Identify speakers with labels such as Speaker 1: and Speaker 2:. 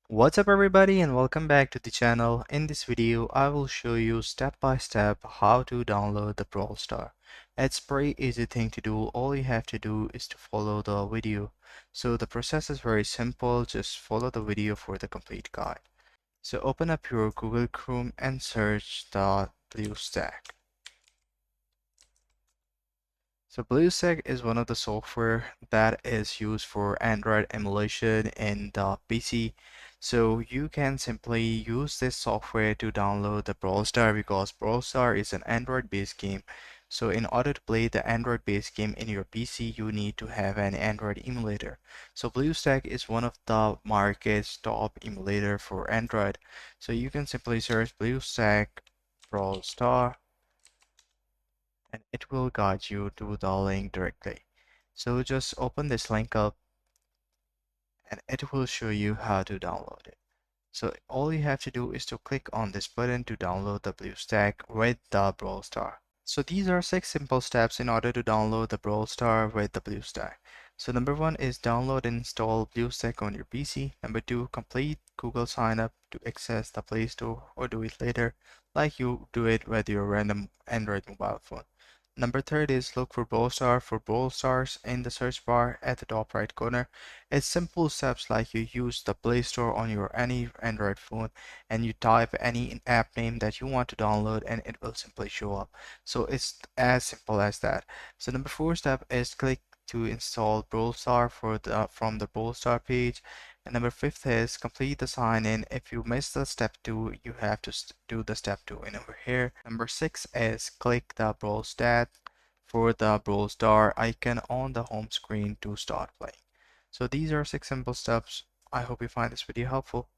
Speaker 1: What's up everybody and welcome back to the channel. In this video I will show you step by step how to download the Brawl Star. It's pretty easy thing to do. All you have to do is to follow the video. So the process is very simple. Just follow the video for the complete guide. So open up your Google Chrome and search the BlueStack. So BlueStack is one of the software that is used for Android emulation in the PC. So you can simply use this software to download the Brawl Star because Brawl Star is an Android-based game. So in order to play the Android-based game in your PC, you need to have an Android emulator. So BlueStack is one of the market's top emulator for Android. So you can simply search BlueStack Brawl Star and it will guide you to the link directly. So just open this link up and it will show you how to download it. So all you have to do is to click on this button to download the BlueStack with the Brawl Star. So these are 6 simple steps in order to download the Brawl Star with the BlueStack. So number 1 is download and install BlueStack on your PC. Number 2, complete Google sign up to access the Play Store or do it later like you do it with your random Android mobile phone. Number 3 is look for Brawl Star for Brawl Stars in the search bar at the top right corner. It's simple steps like you use the Play Store on your any Android phone and you type any app name that you want to download and it will simply show up. So it's as simple as that. So number 4 step is click to install Brawl Star from the Brawl Star page. And number 5th is complete the sign in. If you miss the step 2, you have to do the step 2 in over here. Number 6 is click the Brawl Stat for the Brawl Star icon on the home screen to start playing. So these are 6 simple steps. I hope you find this video helpful.